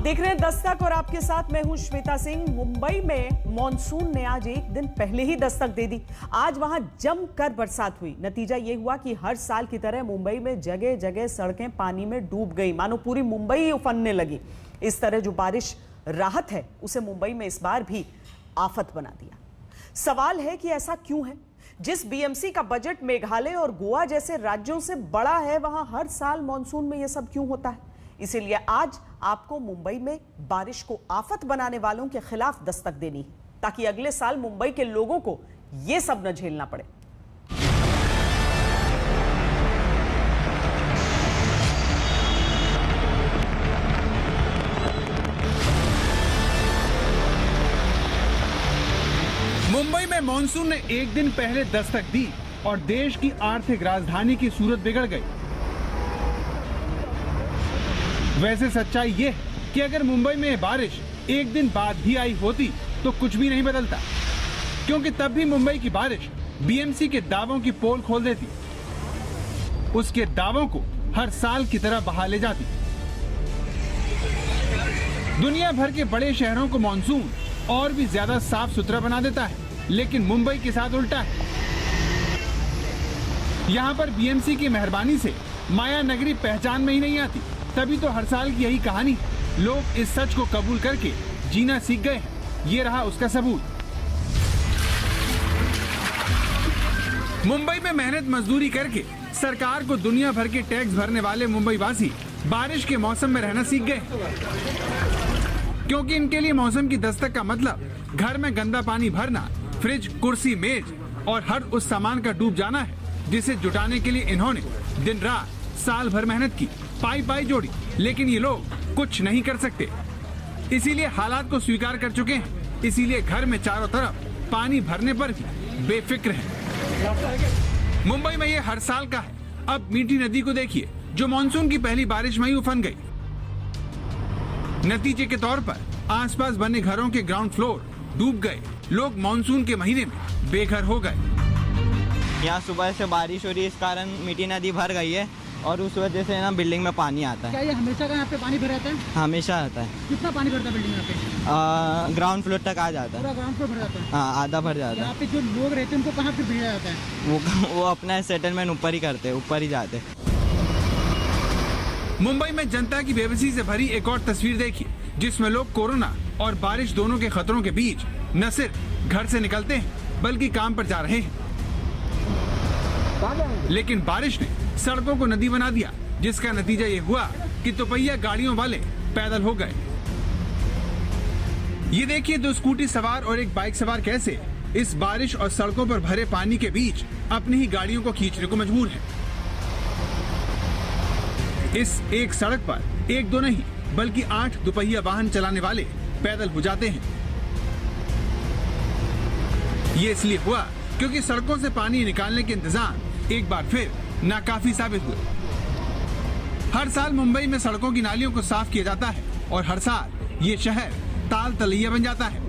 देख रहे हैं दस्तक और आपके साथ मैं हूं श्वेता सिंह। मुंबई में मॉनसून ने आज एक दिन पहले ही दस्तक दे दी। आज वहां जमकर बरसात हुई। नतीजा ये हुआ कि हर साल की तरह मुंबई में जगह जगह सड़कें पानी में डूब गई, मानो पूरी मुंबई ही उफनने लगी। इस तरह जो बारिश राहत है उसे मुंबई में इस बार भी आफत बना दिया। सवाल है कि ऐसा क्यों है? जिस बीएमसी का बजट मेघालय और गोवा जैसे राज्यों से बड़ा है, वहां हर साल मॉनसून में यह सब क्यों होता है? इसीलिए आज आपको मुंबई में बारिश को आफत बनाने वालों के खिलाफ दस्तक देनी है, ताकि अगले साल मुंबई के लोगों को यह सब न झेलना पड़े। मुंबई में मॉनसून ने एक दिन पहले दस्तक दी और देश की आर्थिक राजधानी की सूरत बिगड़ गई। वैसे सच्चाई ये है कि अगर मुंबई में बारिश एक दिन बाद भी आई होती तो कुछ भी नहीं बदलता, क्योंकि तब भी मुंबई की बारिश बीएमसी के दावों की पोल खोल देती, उसके दावों को हर साल की तरह बहा ले जाती। दुनिया भर के बड़े शहरों को मॉनसून और भी ज्यादा साफ सुथरा बना देता है, लेकिन मुंबई के साथ उल्टा है। यहाँ पर बीएमसी की मेहरबानी से माया नगरी पहचान में ही नहीं आती, तभी तो हर साल की यही कहानी। लोग इस सच को कबूल करके जीना सीख गए हैं। ये रहा उसका सबूत। मुंबई में मेहनत मजदूरी करके सरकार को दुनिया भर के टैक्स भरने वाले मुंबई वासी बारिश के मौसम में रहना सीख गए, क्योंकि इनके लिए मौसम की दस्तक का मतलब घर में गंदा पानी भरना, फ्रिज, कुर्सी, मेज और हर उस सामान का डूब जाना है जिसे जुटाने के लिए इन्होंने दिन रात साल भर मेहनत की, पाई जोड़ी, लेकिन ये लोग कुछ नहीं कर सकते। इसीलिए हालात को स्वीकार कर चुके हैं। इसीलिए घर में चारों तरफ पानी भरने पर भी बेफिक्र हैं। मुंबई में ये हर साल का है। अब मीठी नदी को देखिए, जो मानसून की पहली बारिश में ही उफन गई। नतीजे के तौर पर आसपास बने घरों के ग्राउंड फ्लोर डूब गए। लोग मानसून के महीने में बेघर हो गए। यहाँ सुबह से बारिश हो रही है, इस कारण मीठी नदी भर गई है और उस वजह से ना बिल्डिंग में पानी आता है। क्या ये हमेशा का यहाँ पे पानी भर रहता है? हमेशा आता है। कितना पानी भरता है बिल्डिंग यहाँ पे? ग्राउंड फ्लोर तक आ जाता है। पूरा ग्राउंड फ्लोर भर जाता है? हाँ, आधा भर जाता है। यहाँ पे जो लोग रहते हैं उनको कहाँ पे भेजा जाता है? वो अपना सेटलमेंट ऊपर ही करते हैं, ऊपर ही जाते। मुंबई में जनता की बेबसी से भरी एक और तस्वीर देखिए, जिसमें लोग कोरोना और बारिश दोनों के खतरों के बीच न सिर्फ घर से निकलते हैं बल्कि काम पर जा रहे हैं। लेकिन बारिश ने सड़कों को नदी बना दिया, जिसका नतीजा ये हुआ कि दोपहिया गाड़ियों वाले पैदल हो गए। ये देखिए, 2 स्कूटी सवार और एक बाइक सवार कैसे इस बारिश और सड़कों पर भरे पानी के बीच अपनी ही गाड़ियों को खींचने को मजबूर हैं। इस एक सड़क पर 1-2 नहीं बल्कि 8 दोपहिया वाहन चलाने वाले पैदल हो जाते हैं। ये इसलिए हुआ क्योंकि सड़कों से पानी निकालने के इंतजाम एक बार फिर नाकाफी साबित हुए। हर साल मुंबई में सड़कों की नालियों को साफ किया जाता है और हर साल ये शहर ताल तलैया बन जाता है।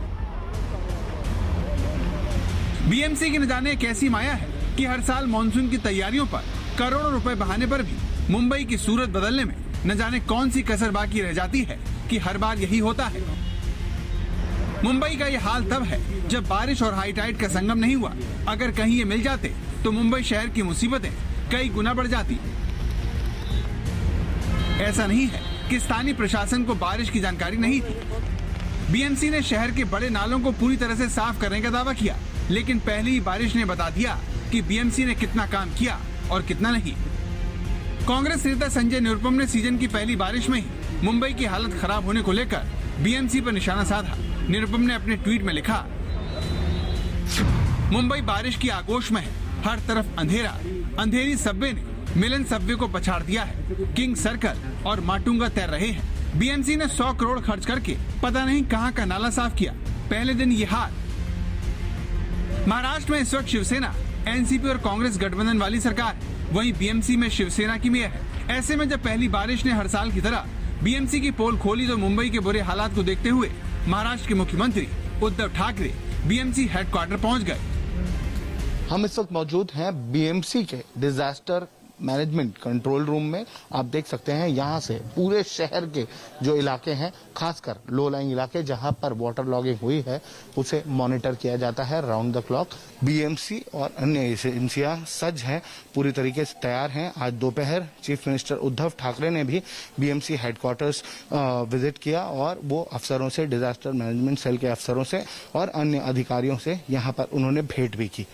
बीएमसी की न जाने कैसी माया है कि हर साल मानसून की तैयारियों पर करोड़ों रुपए बहाने पर भी मुंबई की सूरत बदलने में न जाने कौन सी कसर बाकी रह जाती है कि हर बार यही होता है। मुंबई का ये हाल तब है जब बारिश और हाई टाइड का संगम नहीं हुआ। अगर कहीं ये मिल जाते तो मुंबई शहर की मुसीबतें कई गुना बढ़ जाती। ऐसा नहीं है कि स्थानीय प्रशासन को बारिश की जानकारी नहीं थी। बीएमसी ने शहर के बड़े नालों को पूरी तरह से साफ करने का दावा किया, लेकिन पहली बारिश ने बता दिया कि बीएमसी ने कितना काम किया और कितना नहीं। कांग्रेस नेता संजय निरुपम ने सीजन की पहली बारिश में ही मुंबई की हालत खराब होने को लेकर बीएमसी पर निशाना साधा। निरुपम ने अपने ट्वीट में लिखा, मुंबई बारिश की आगोश में है, हर तरफ अंधेरा। अंधेरी सबवे ने मिलन सबवे को पछाड़ दिया है। किंग सर्कल और माटुंगा तैर रहे हैं। बीएमसी ने 100 करोड़ खर्च करके पता नहीं कहां का नाला साफ किया। पहले दिन ये हाल। महाराष्ट्र में इस वक्त शिवसेना, एनसीपी और कांग्रेस गठबंधन वाली सरकार है, वहीं बीएमसी में शिवसेना की मेयर है। ऐसे में जब पहली बारिश ने हर साल की तरह बीएमसी की पोल खोली तो मुंबई के बुरे हालात को देखते हुए महाराष्ट्र के मुख्यमंत्री उद्धव ठाकरे बीएमसी हेडक्वार्टर पहुंच गए। हम इस वक्त मौजूद हैं बीएमसी के डिजास्टर मैनेजमेंट कंट्रोल रूम में आप देख सकते हैं, यहाँ से पूरे शहर के जो इलाके हैं, खासकर लो लाइंग इलाके जहाँ पर वाटर लॉगिंग हुई है, उसे मॉनिटर किया जाता है राउंड द क्लॉक। बीएमसी और अन्य एजेंसियां सज्ज हैं, पूरी तरीके से तैयार हैं। आज दोपहर चीफ मिनिस्टर उद्धव ठाकरे ने भी बीएमसी हेडक्वार्टर्स विजिट किया और वो अफसरों से, डिजास्टर मैनेजमेंट सेल के अफसरों से और अन्य अधिकारियों से यहाँ पर उन्होंने भेंट भी की।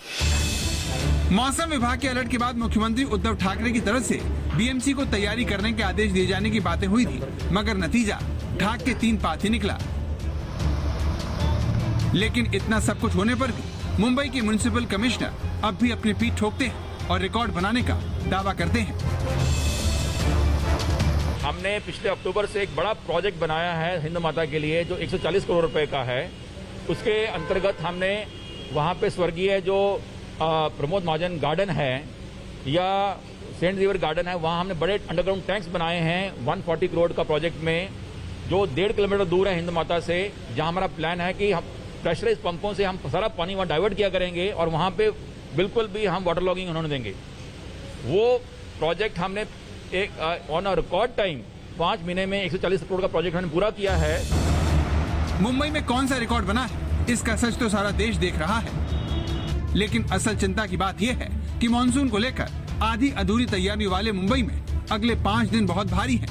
मौसम विभाग के अलर्ट के बाद मुख्यमंत्री उद्धव ठाकरे की तरफ से बीएमसी को तैयारी करने के आदेश दिए जाने की बातें हुई थी, मगर नतीजा ढाक के 3 पात ही निकला। लेकिन इतना सब कुछ होने पर भी मुंबई के म्युनिसिपल कमिश्नर अब भी अपनी पीठ ठोकते हैं और रिकॉर्ड बनाने का दावा करते हैं। हमने पिछले अक्टूबर से एक बड़ा प्रोजेक्ट बनाया है हिंद माता के लिए, जो 140 करोड़ रुपए का है। उसके अंतर्गत हमने वहाँ पे स्वर्गीय जो प्रमोद महाजन गार्डन है या सेंट रिवर गार्डन है, वहाँ हमने बड़े अंडरग्राउंड टैंक्स बनाए हैं 140 करोड़ का प्रोजेक्ट में, जो 1.5 किलोमीटर दूर है हिंद माता से, जहाँ हमारा प्लान है कि हम प्रेशराइज पंपों से हम सारा पानी वहाँ डाइवर्ट किया करेंगे और वहाँ पे बिल्कुल भी हम वाटर लॉगिंग उन्होंने देंगे। वो प्रोजेक्ट हमने एक ऑन अ रिकॉर्ड टाइम 5 महीने में 140 करोड़ का प्रोजेक्ट हमने पूरा किया है। मुंबई में कौन सा रिकॉर्ड बना है, इसका सच तो सारा देश देख रहा है। लेकिन असल चिंता की बात यह है कि मानसून को लेकर आधी अधूरी तैयारी वाले मुंबई में अगले 5 दिन बहुत भारी हैं,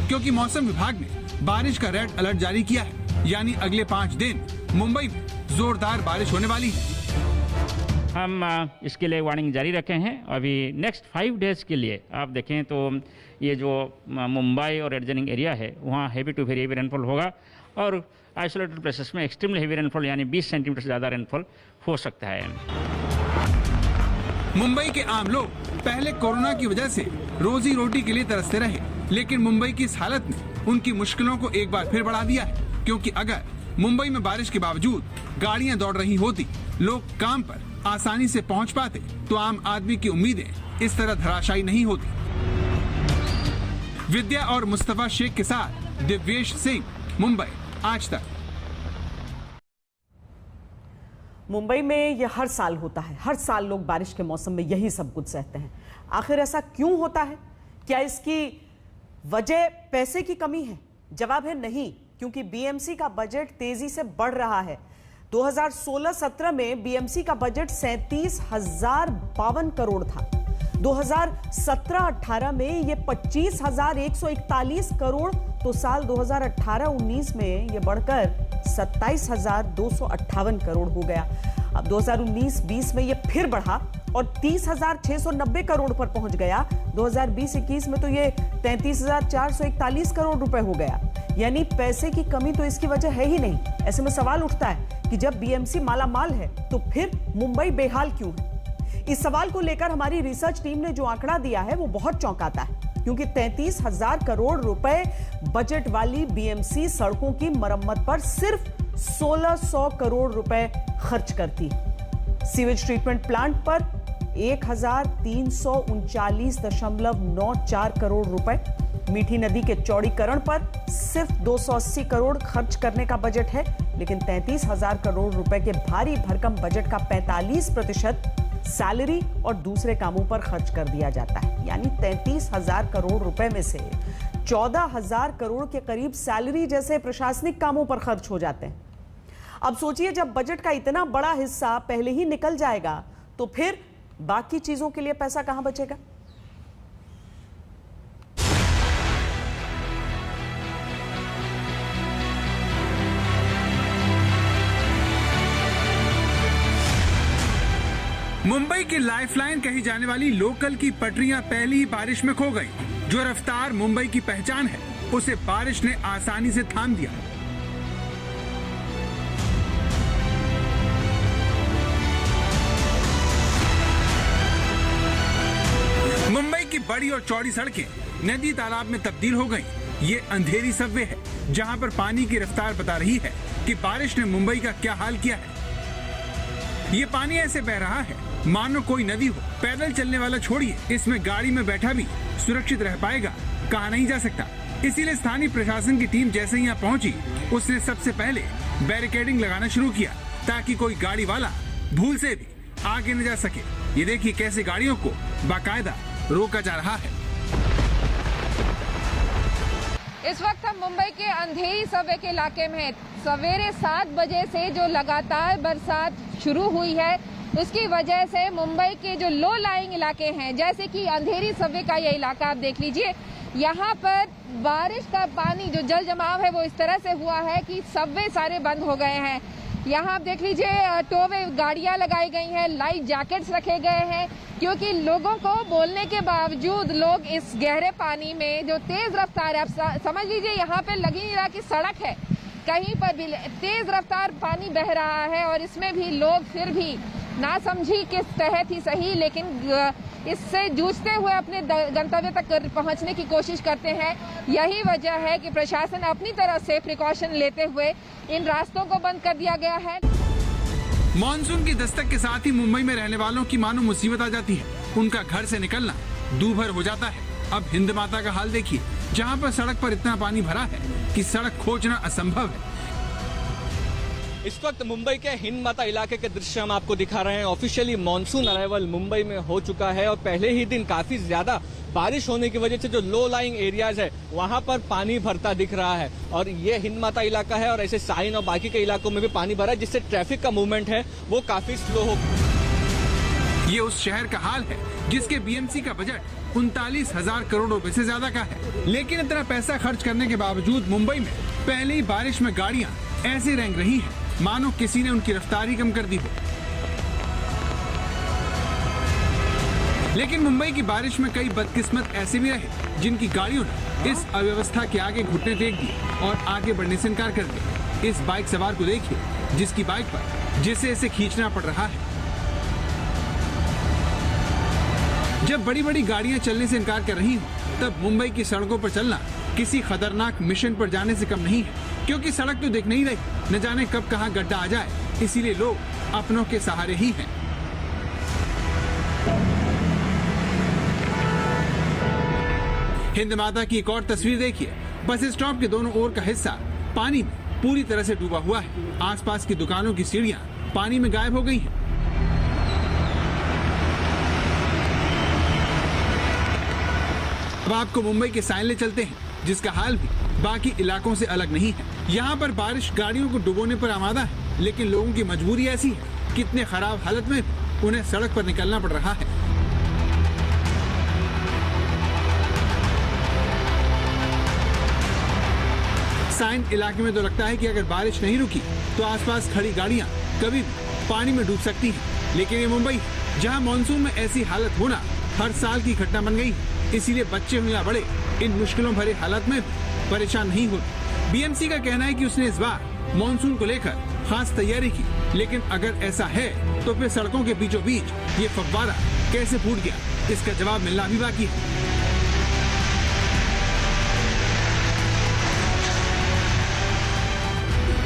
क्योंकि मौसम विभाग ने बारिश का रेड अलर्ट जारी किया है। यानी अगले 5 दिन मुंबई में जोरदार बारिश होने वाली है। हम इसके लिए वार्निंग जारी रखे हैं। अभी नेक्स्ट 5 डेज के लिए आप देखें तो ये जो मुंबई और एडजॉइनिंग एरिया है, वहाँ heavy to very heavy rainfall होगा और आइसोलेटेड प्लेसेस में एक्सट्रीमली हेवी रेनफॉल यानी 20 सेंटीमीटर से ज़्यादा रेनफॉल हो सकता है। मुंबई के आम लोग पहले कोरोना की वजह से रोजी रोटी के लिए तरसते रहे, लेकिन मुंबई की इस हालत ने उनकी मुश्किलों को एक बार फिर बढ़ा दिया है। क्योंकि अगर मुंबई में बारिश के बावजूद गाड़ियां दौड़ रही होती, लोग काम पर आसानी से पहुंच पाते, तो आम आदमी की उम्मीदें इस तरह धराशायी नहीं होती। विद्या और मुस्तफा शेख के साथ दिव्येश सिंह, मुंबई आज तक। मुंबई में यह हर साल होता है, हर साल लोग बारिश के मौसम में यही सब कुछ सहते हैं। आखिर ऐसा क्यों होता है? क्या इसकी वजह पैसे की कमी है? जवाब है नहीं, क्योंकि बीएमसी का बजट तेजी से बढ़ रहा है। 2016-17 में बीएमसी का बजट 37,052 करोड़ था। 2017-18 में ये 25,141 करोड़, तो साल 2018-19 में ये बढ़कर 27,258 करोड़ हो गया। अब 2019-20 में ये फिर बढ़ा और 30,690 करोड़ पर पहुंच गया। 2020-21 में तो ये 33,441 करोड़ रुपए हो गया। यानी पैसे की कमी तो इसकी वजह है ही नहीं। ऐसे में सवाल उठता है कि जब बीएमसी मालामाल है तो फिर मुंबई बेहाल क्यों है? इस सवाल को लेकर हमारी रिसर्च टीम ने जो आंकड़ा दिया है वो बहुत चौंकाता है, क्योंकि 33,000 करोड़ रुपए बजट वाली बीएमसी सड़कों की मरम्मत पर सिर्फ 1,600 करोड़ रुपए खर्च करती है। सीवेज ट्रीटमेंट प्लांट पर 1,339.94 करोड़ रुपए, मीठी नदी के चौड़ीकरण पर सिर्फ 280 करोड़ खर्च करने का बजट है। लेकिन 33,000 करोड़ रुपए के भारी भरकम बजट का 45% सैलरी और दूसरे कामों पर खर्च कर दिया जाता है। यानी 33,000 करोड़ रुपए में से 14,000 करोड़ के करीब सैलरी जैसे प्रशासनिक कामों पर खर्च हो जाते हैं। अब सोचिए, जब बजट का इतना बड़ा हिस्सा पहले ही निकल जाएगा तो फिर बाकी चीजों के लिए पैसा कहां बचेगा? मुंबई की लाइफलाइन कही जाने वाली लोकल की पटरियां पहली ही बारिश में खो गई। जो रफ्तार मुंबई की पहचान है, उसे बारिश ने आसानी से थाम दिया। मुंबई की बड़ी और चौड़ी सड़कें नदी तालाब में तब्दील हो गईं। ये अंधेरी सबवे है, जहां पर पानी की रफ्तार बता रही है कि बारिश ने मुंबई का क्या हाल किया है। ये पानी ऐसे बह रहा है मानो कोई नदी हो। पैदल चलने वाला छोड़िए, इसमें गाड़ी में बैठा भी सुरक्षित रह पाएगा, कहा नहीं जा सकता। इसीलिए स्थानीय प्रशासन की टीम जैसे ही यहाँ पहुंची, उसने सबसे पहले बैरिकेडिंग लगाना शुरू किया, ताकि कोई गाड़ी वाला भूल से भी आगे न जा सके। ये देखिए कैसे गाड़ियों को बाकायदा रोका जा रहा है। इस वक्त हम मुंबई के अंधेरी सबवे के इलाके में हैं। सवेरे 7 बजे से जो लगातार बरसात शुरू हुई है, उसकी वजह से मुंबई के जो लो लाइंग इलाके हैं, जैसे कि अंधेरी सबवे का ये इलाका आप देख लीजिए, यहाँ पर बारिश का पानी जो जल जमाव है वो इस तरह से हुआ है कि सबवे सारे बंद हो गए हैं। यहाँ आप देख लीजिए टोवे गाड़ियाँ लगाई गई हैं, लाइफ जैकेट्स रखे गए हैं, क्योंकि लोगों को बोलने के बावजूद लोग इस गहरे पानी में जो तेज रफ्तार है, आप समझ लीजिए यहाँ पे लगी नहीं रहा कि सड़क है, कहीं पर भी तेज रफ्तार पानी बह रहा है और इसमें भी लोग फिर भी ना समझी किस तहत ही सही, लेकिन इससे जूझते हुए अपने गंतव्य तक पहुंचने की कोशिश करते हैं। यही वजह है कि प्रशासन अपनी तरफ से प्रिकॉशन लेते हुए इन रास्तों को बंद कर दिया गया है। मानसून की दस्तक के साथ ही मुंबई में रहने वालों की मानो मुसीबत आ जाती है। उनका घर से निकलना दूभर हो जाता है। अब हिंद माता का हाल देखिए, जहाँ पर सड़क पर इतना पानी भरा है कि सड़क खोजना असंभव है। इस वक्त मुंबई के हिंद माता इलाके के दृश्य हम आपको दिखा रहे हैं। ऑफिशियली मॉनसून अराइवल मुंबई में हो चुका है और पहले ही दिन काफी ज्यादा बारिश होने की वजह से जो लो लाइंग एरियाज है वहां पर पानी भरता दिख रहा है और ये हिंद माता इलाका है और ऐसे साइन और बाकी के इलाकों में भी पानी भरा है, जिससे ट्रैफिक का मूवमेंट है वो काफी स्लो हो। ये उस शहर का हाल है जिसके बीएमसी का बजट 39,000 करोड़ रुपए से ज्यादा का है, लेकिन इतना पैसा खर्च करने के बावजूद मुंबई में पहली बारिश में गाड़ियां ऐसे रेंग रही हैं मानो किसी ने उनकी रफ्तार ही कम कर दी हो। लेकिन मुंबई की बारिश में कई बदकिस्मत ऐसे भी रहे जिनकी गाड़ियों ने इस अव्यवस्था के आगे घुटने टेक दिए और आगे बढ़ने से इनकार कर दिया। इस बाइक सवार को देखिए जिसकी बाइक पर जिसे इसे खींचना पड़ रहा है। जब बड़ी बड़ी गाड़ियां चलने से इनकार कर रही हो तब मुंबई की सड़कों पर चलना किसी खतरनाक मिशन पर जाने से कम नहीं है, क्योंकि सड़क तो दिख नहीं रही, न जाने कब कहां गड्ढा आ जाए, इसीलिए लोग अपनों के सहारे ही हैं। हिंद माता की एक और तस्वीर देखिए। बस स्टॉप के दोनों ओर का हिस्सा पानी में पूरी तरह से डूबा हुआ है। आसपास की दुकानों की सीढ़ियां पानी में गायब हो गई हैं। अब आपको मुंबई के साइन ले चलते हैं, जिसका हाल भी बाकी इलाकों से अलग नहीं है। यहाँ पर बारिश गाड़ियों को डुबोने पर आमादा है, लेकिन लोगों की मजबूरी ऐसी है कि इतने खराब हालत में उन्हें सड़क पर निकलना पड़ रहा है। साइन इलाके में तो लगता है कि अगर बारिश नहीं रुकी तो आसपास खड़ी गाड़ियां कभी भी पानी में डूब सकती हैं। लेकिन ये मुंबई, जहां मानसून में ऐसी हालत होना हर साल की घटना बन गई, इसीलिए बच्चे हो या बड़े इन मुश्किलों भरे हालात में परेशान नहीं होते। बीएमसी का कहना है कि उसने इस बार मानसून को लेकर खास तैयारी की, लेकिन अगर ऐसा है तो फिर सड़कों के बीचों बीच ये फव्वारा कैसे फूट गया, इसका जवाब मिलना भी बाकी है।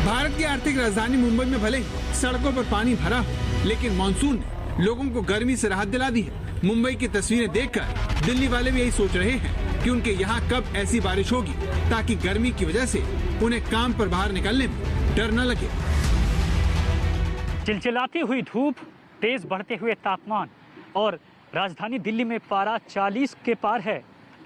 भारत की आर्थिक राजधानी मुंबई में भले ही सड़कों पर पानी भरा हो, लेकिन मानसून ने लोगों को गर्मी से राहत दिला दी है। मुंबई की तस्वीरें देखकर दिल्ली वाले भी यही सोच रहे हैं कि उनके यहाँ कब ऐसी बारिश होगी ताकि गर्मी की वजह से उन्हें काम पर बाहर निकलने में डर न लगे। चिलचिलाती हुई धूप, तेज बढ़ते हुए तापमान और राजधानी दिल्ली में पारा 40 के पार है,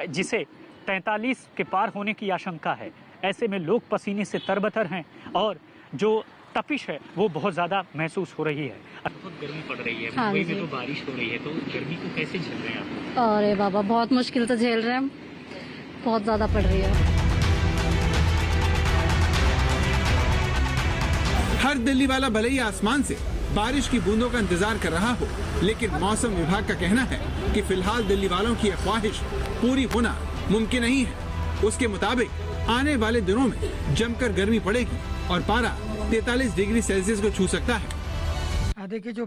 जिसे 43 के पार होने की आशंका है। ऐसे में लोग पसीने से तरबतर हैं और जो तपिश है वो बहुत ज़्यादा महसूस हो रही है। बहुत गर्मी पड़ रही है। मुंबई में तो बारिश हो रही है, तो गर्मी को कैसे झेल रहे हैं आप? अरे बाबा, बहुत मुश्किल से झेल रहे हैं, बहुत ज़्यादा पड़ रही है। हर दिल्ली वाला भले ही आसमान से बारिश की बूंदों का इंतजार कर रहा हो, लेकिन मौसम विभाग का कहना है कि फिलहाल दिल्ली वालों की यह ख्वाहिश पूरी होना मुमकिन नहीं है। उसके मुताबिक आने वाले दिनों में जमकर गर्मी पड़ेगी और पारा 43 डिग्री सेल्सियस को छू सकता है। देखिए, जो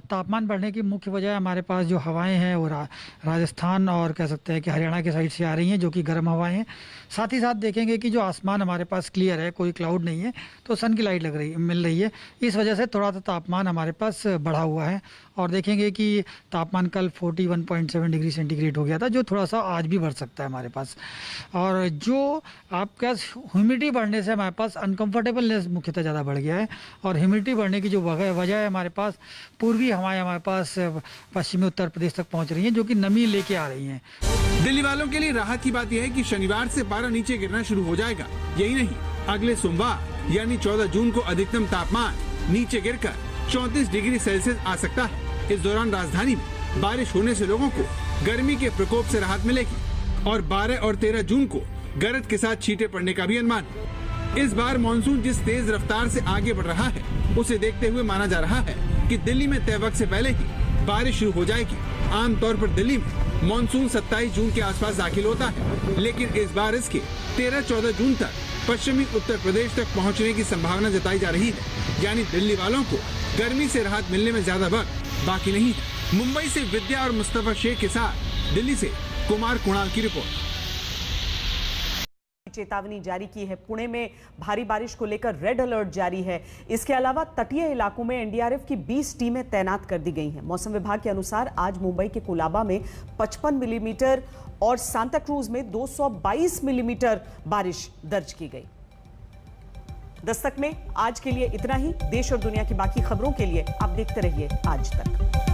तापमान बढ़ने की मुख्य वजह हमारे पास जो हवाएं हैं वो राजस्थान और कह सकते हैं कि हरियाणा की साइड से आ रही हैं, जो कि गर्म हवाएं हैं। साथ ही साथ देखेंगे कि जो आसमान हमारे पास क्लियर है, कोई क्लाउड नहीं है, तो सन की लाइट मिल रही है। इस वजह से थोड़ा सा तापमान हमारे पास बढ़ा हुआ है और देखेंगे कि तापमान कल 41.7 डिग्री सेंटीग्रेड हो गया था, जो थोड़ा सा आज भी बढ़ सकता है हमारे पास। और जो आपका ह्यूमिडिटी बढ़ने से हमारे पास अनकंफर्टेबलनेस मुख्यतः ज़्यादा बढ़ गया है। और ह्यूमिडिटी बढ़ने की जो वजह है, हमारे पास पूर्वी हवाएं हमारे पास पश्चिमी उत्तर प्रदेश तक पहुँच रही हैं, जो कि नमी लेके आ रही हैं। दिल्ली वालों के लिए राहत की बात यह है कि शनिवार से पारा नीचे गिरना शुरू हो जाएगा। यही नहीं, अगले सोमवार यानी 14 जून को अधिकतम तापमान नीचे गिरकर 34 डिग्री सेल्सियस आ सकता है। इस दौरान राजधानी में बारिश होने से लोगों को गर्मी के प्रकोप से राहत मिलेगी और 12 और 13 जून को गरज के साथ छींटे पड़ने का भी अनुमान है। इस बार मानसून जिस तेज रफ्तार से आगे बढ़ रहा है, उसे देखते हुए माना जा रहा है कि दिल्ली में तय वक्त से पहले ही बारिश शुरू हो जाएगी। आमतौर पर दिल्ली में मानसून 27 जून के आसपास दाखिल होता है, लेकिन इस बार इसके 13-14 जून तक पश्चिमी उत्तर प्रदेश तक पहुंचने की संभावना जताई जा रही है। यानी दिल्ली वालों को गर्मी से राहत मिलने में ज्यादा वक्त बाकी नहीं है। मुंबई से विद्या और मुस्तफा शेख के साथ दिल्ली से कुमार कुणाल की रिपोर्ट। चेतावनी जारी की है। पुणे में भारी बारिश को लेकर रेड अलर्ट जारी है। इसके अलावा तटीय इलाकों में एनडीआरएफ की 20 टीमें तैनात कर दी गई हैं। मौसम विभाग के अनुसार आज मुंबई के कुलाबा में 55 मिलीमीटर और सांता क्रूज में 222 मिलीमीटर बारिश दर्ज की गई। दस्तक में आज के लिए इतना ही। देश और दुनिया की बाकी खबरों के लिए आप देखते रहिए आज तक।